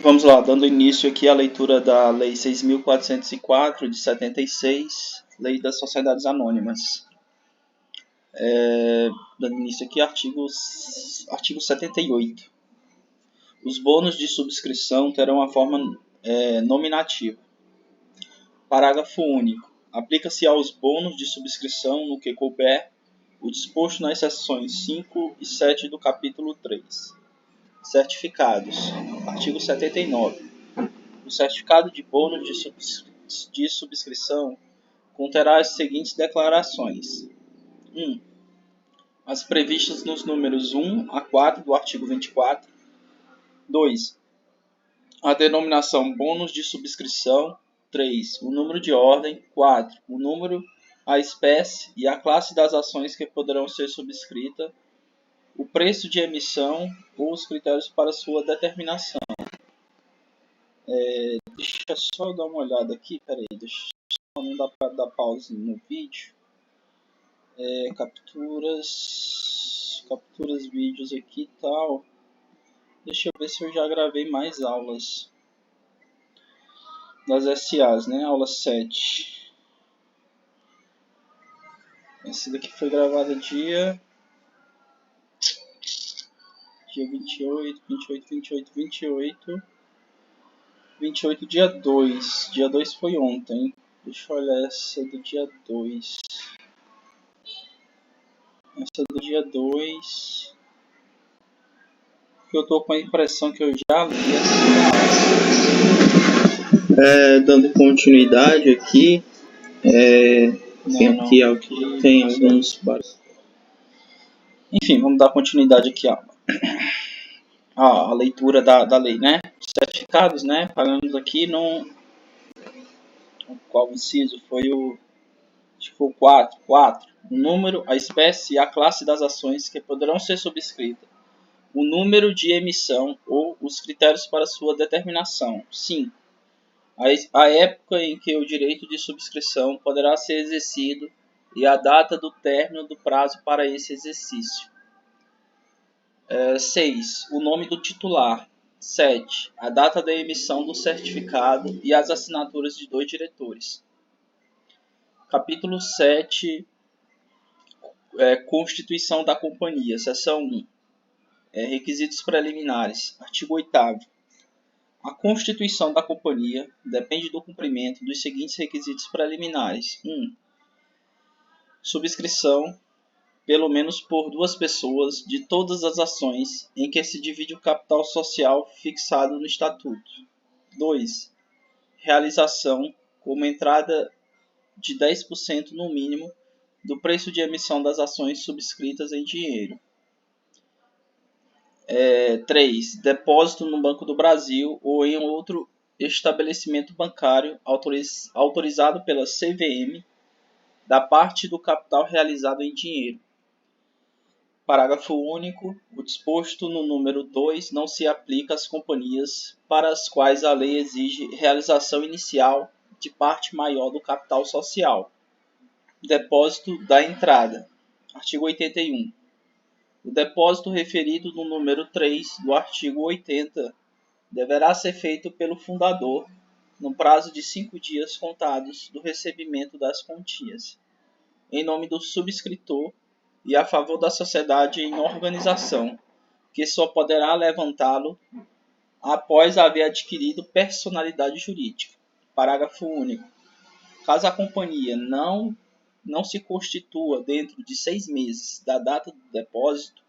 Vamos lá, dando início aqui à leitura da Lei 6.404 de 76, Lei das Sociedades Anônimas. Dando início aqui, artigo 78. Os bônus de subscrição terão a forma nominativa. Parágrafo único. Aplica-se aos bônus de subscrição no que couber o disposto nas seções 5 e 7 do capítulo 3. Certificados. Artigo 79. O certificado de bônus de subscrição conterá as seguintes declarações. 1. As previstas nos números 1 a 4 do artigo 24. 2. A denominação bônus de subscrição. 3. O número de ordem. 4. O número, a espécie e a classe das ações que poderão ser subscritas. O preço de emissão ou os critérios para sua determinação. Deixa eu só dar uma olhada aqui, não dá para dar pausa no vídeo. Capturas, vídeos aqui e tal. Deixa eu ver se eu já gravei mais aulas das SAs, né? Aula 7. Essa daqui foi gravada dia 28, dia 2. Dia 2 foi ontem. Deixa eu olhar essa do dia 2. Essa do dia 2. Porque eu tô com a impressão que eu já li essa. Dando continuidade aqui. Tem alguns. Enfim, vamos dar continuidade aqui a leitura da lei, né? Certificados, né? Pagamos aqui no qual inciso foi o 4. O número, a espécie e a classe das ações que poderão ser subscritas. O número de emissão ou os critérios para sua determinação. 5. A época em que o direito de subscrição poderá ser exercido e a data do término do prazo para esse exercício. 6. O nome do titular. 7. A data da emissão do certificado e as assinaturas de 2 diretores. Capítulo 7. Constituição da Companhia. Seção 1. Requisitos preliminares. Artigo 8º. A constituição da companhia depende do cumprimento dos seguintes requisitos preliminares. 1. Subscrição, pelo menos por 2 pessoas, de todas as ações em que se divide o capital social fixado no Estatuto. 2. Realização, como entrada de 10% no mínimo do preço de emissão das ações subscritas em dinheiro. 3. Depósito no Banco do Brasil ou em outro estabelecimento bancário autorizado pela CVM da parte do capital realizado em dinheiro. Parágrafo único. O disposto no número 2 não se aplica às companhias para as quais a lei exige realização inicial de parte maior do capital social. Depósito da entrada. Artigo 81. O depósito referido no número 3 do artigo 80 deverá ser feito pelo fundador no prazo de 5 dias contados do recebimento das quantias, em nome do subscritor e a favor da sociedade em organização, que só poderá levantá-lo após haver adquirido personalidade jurídica. Parágrafo único. Caso a companhia não se constitua dentro de 6 meses da data do depósito,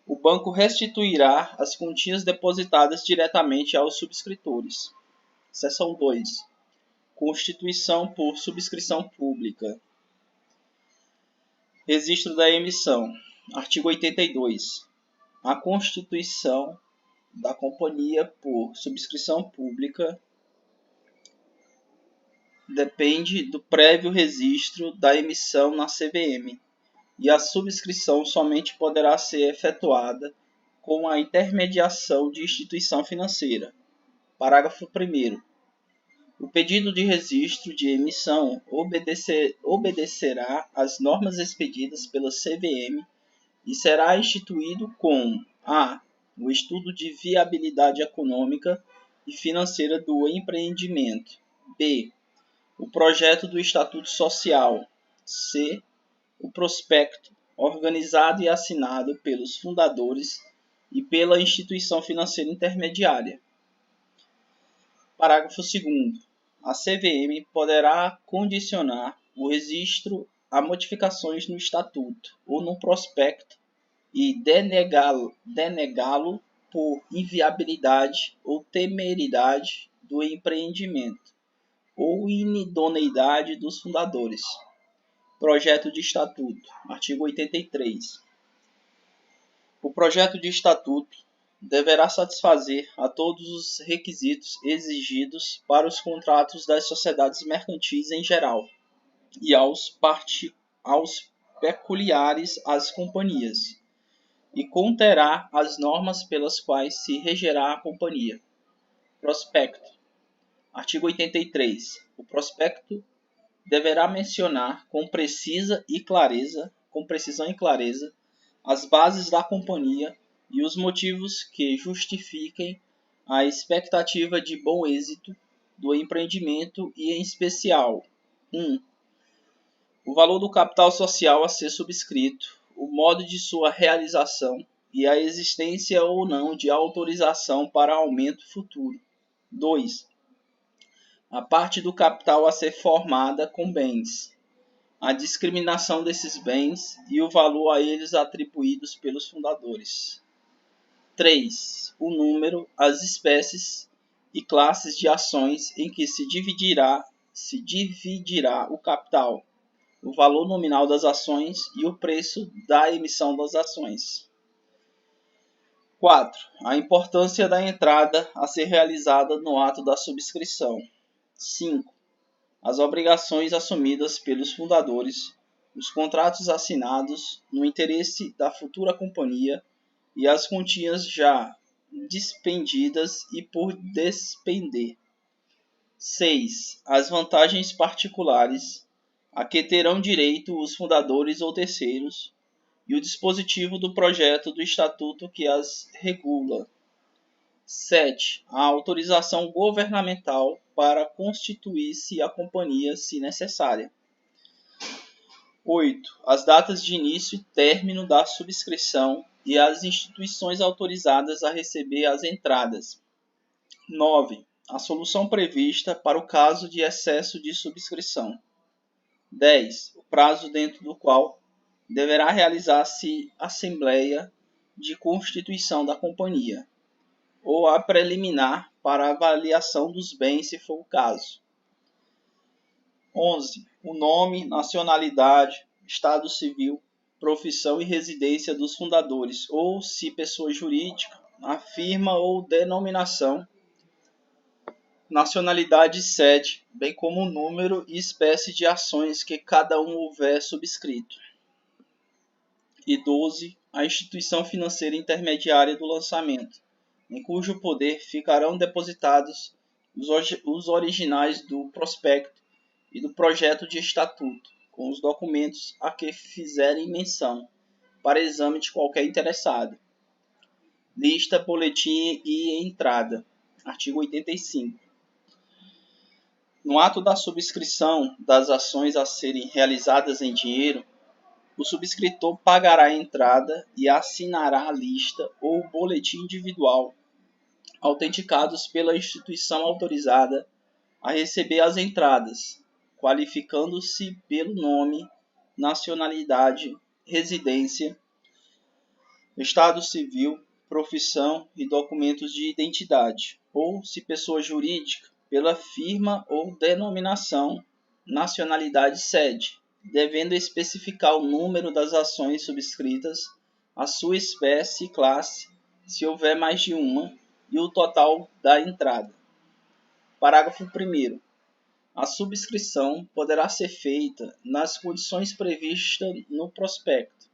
o banco restituirá as quantias depositadas diretamente aos subscritores. Seção 2. Constituição por subscrição pública. Registro da emissão. Artigo 82. A constituição da companhia por subscrição pública depende do prévio registro da emissão na CVM, e a subscrição somente poderá ser efetuada com a intermediação de instituição financeira. Parágrafo 1º. O pedido de registro de emissão obedecerá às normas expedidas pela CVM e será instituído com a. o estudo de viabilidade econômica e financeira do empreendimento. B. O projeto do Estatuto Social. C. O prospecto, organizado e assinado pelos fundadores e pela instituição financeira intermediária. Parágrafo 2º. A CVM poderá condicionar o registro a modificações no Estatuto ou no prospecto e denegá-lo por inviabilidade ou temeridade do empreendimento ou inidoneidade dos fundadores. Projeto de Estatuto. Artigo 83. O projeto de Estatuto deverá satisfazer a todos os requisitos exigidos para os contratos das sociedades mercantis em geral e aos peculiares às companhias, e conterá as normas pelas quais se regerá a companhia. Prospecto. Artigo 83. O prospecto deverá mencionar com precisão e clareza as bases da companhia e os motivos que justifiquem a expectativa de bom êxito do empreendimento e, em especial, 1. O valor do capital social a ser subscrito, o modo de sua realização e a existência ou não de autorização para aumento futuro. 2. A parte do capital a ser formada com bens, a discriminação desses bens e o valor a eles atribuídos pelos fundadores. 3. O número, as espécies e classes de ações em que se dividirá o capital, o valor nominal das ações e o preço da emissão das ações. 4. A importância da entrada a ser realizada no ato da subscrição. 5. As obrigações assumidas pelos fundadores, os contratos assinados no interesse da futura companhia e as quantias já despendidas e por despender. 6. As vantagens particulares a que terão direito os fundadores ou terceiros e o dispositivo do projeto do estatuto que as regula. 7. A autorização governamental para constituir-se a companhia, se necessária. 8. As datas de início e término da subscrição e as instituições autorizadas a receber as entradas. 9. A solução prevista para o caso de excesso de subscrição. 10. O prazo dentro do qual deverá realizar-se assembleia de constituição da companhia, ou a preliminar para avaliação dos bens, se for o caso. 11. O nome, nacionalidade, estado civil, profissão e residência dos fundadores, ou, se pessoa jurídica, a firma ou denominação, nacionalidade e sede, bem como o número e espécie de ações que cada um houver subscrito. E 12. A instituição financeira intermediária do lançamento, em cujo poder ficarão depositados os originais do prospecto e do projeto de estatuto, com os documentos a que fizerem menção, para exame de qualquer interessado. Lista, boletim e entrada. Artigo 85. No ato da subscrição das ações a serem realizadas em dinheiro, o subscritor pagará a entrada e assinará a lista ou boletim individual, autenticados pela instituição autorizada a receber as entradas, qualificando-se pelo nome, nacionalidade, residência, estado civil, profissão e documentos de identidade, ou, se pessoa jurídica, pela firma ou denominação, nacionalidade e sede, devendo especificar o número das ações subscritas, a sua espécie e classe, se houver mais de uma, e o total da entrada. Parágrafo 1º. A subscrição poderá ser feita nas condições previstas no prospecto,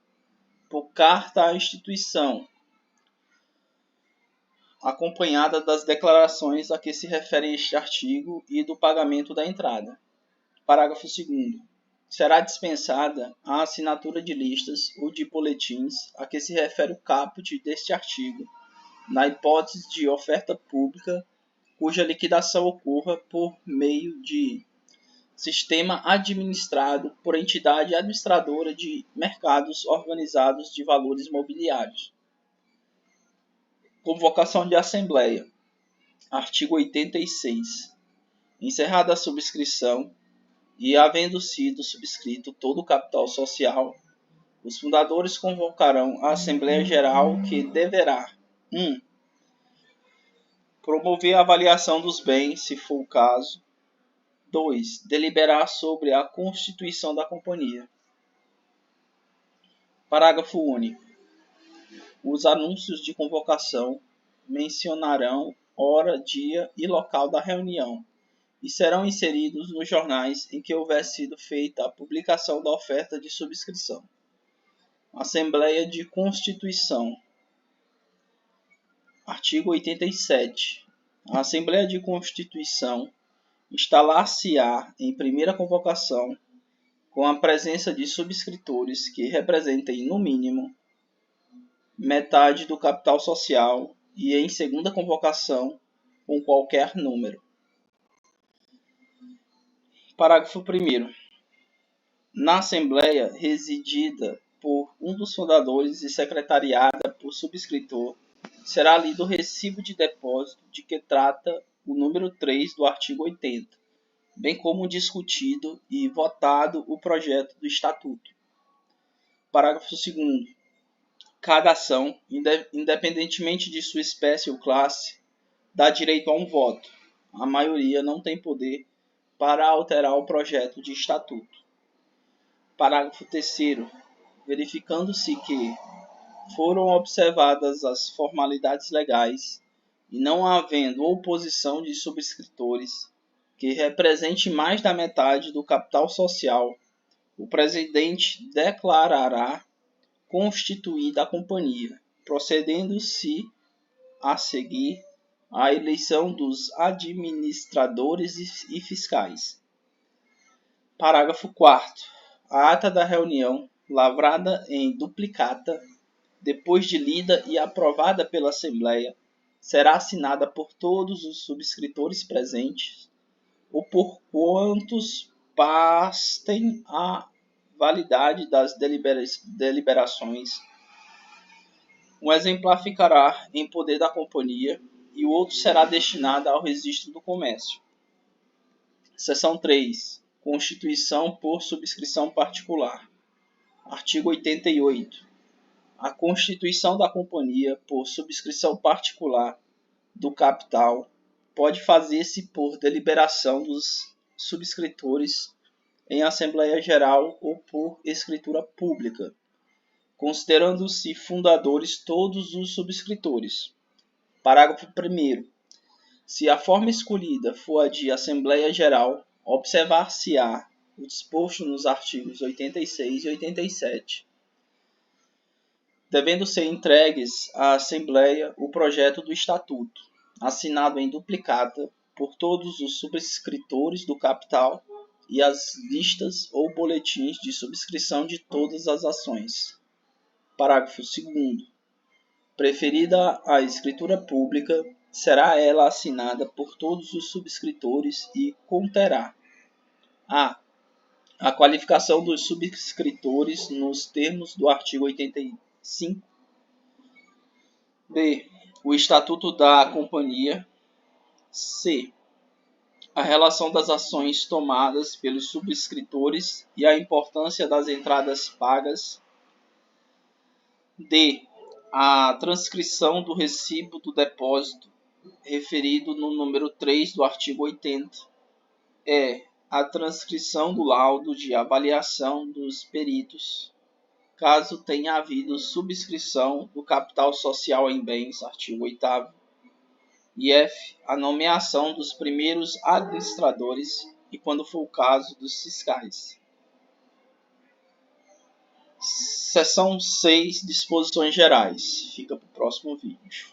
por carta à instituição, acompanhada das declarações a que se refere este artigo e do pagamento da entrada. Parágrafo 2º. Será dispensada a assinatura de listas ou de boletins a que se refere o caput deste artigo, na hipótese de oferta pública cuja liquidação ocorra por meio de sistema administrado por entidade administradora de mercados organizados de valores mobiliários. Convocação de assembleia. Artigo 86. Encerrada a subscrição e havendo sido subscrito todo o capital social, os fundadores convocarão a Assembleia Geral que deverá 1. Promover a avaliação dos bens, se for o caso. 2. Deliberar sobre a constituição da companhia. Parágrafo único. Os anúncios de convocação mencionarão hora, dia e local da reunião e serão inseridos nos jornais em que houver sido feita a publicação da oferta de subscrição. Assembleia de Constituição. Artigo 87. A Assembleia de Constituição instalar-se-á em primeira convocação com a presença de subscritores que representem, no mínimo, metade do capital social e em segunda convocação com qualquer número. Parágrafo 1º. Na Assembleia residida por um dos fundadores e secretariada por subscritor, será lido o recibo de depósito de que trata o número 3 do artigo 80, bem como discutido e votado o projeto do Estatuto. Parágrafo 2º. Cada ação, independentemente de sua espécie ou classe, dá direito a um voto. A maioria não tem poder para alterar o projeto de estatuto. Parágrafo 3º. Verificando-se que foram observadas as formalidades legais e não havendo oposição de subscritores que represente mais da metade do capital social, o presidente declarará constituída a companhia, procedendo-se a seguir a eleição dos administradores e fiscais. Parágrafo 4º. A ata da reunião, lavrada em duplicata, depois de lida e aprovada pela Assembleia, será assinada por todos os subscritores presentes ou por quantos bastem a validade das deliberações. Um exemplar ficará em poder da companhia e o outro será destinado ao registro do comércio. Seção 3. Constituição por subscrição particular. Artigo 88. A constituição da companhia por subscrição particular do capital pode fazer-se por deliberação dos subscritores em Assembleia Geral ou por escritura pública, considerando-se fundadores todos os subscritores. Parágrafo 1º. Se a forma escolhida for a de Assembleia Geral, observar-se-á o disposto nos artigos 86 e 87, devendo ser entregues à Assembleia o projeto do Estatuto, assinado em duplicata por todos os subscritores do capital e as listas ou boletins de subscrição de todas as ações. Parágrafo 2º. Preferida a escritura pública, será ela assinada por todos os subscritores e conterá a qualificação dos subscritores nos termos do artigo 85. B. O Estatuto da Companhia. C. A relação das ações tomadas pelos subscritores e a importância das entradas pagas. D. A transcrição do recibo do depósito referido no número 3 do artigo 80. E. A transcrição do laudo de avaliação dos peritos, caso tenha havido subscrição do capital social em bens, artigo 8º. E F. A nomeação dos primeiros administradores e, quando for o caso, dos fiscais. Seção 6. Disposições gerais. Fica para o próximo vídeo.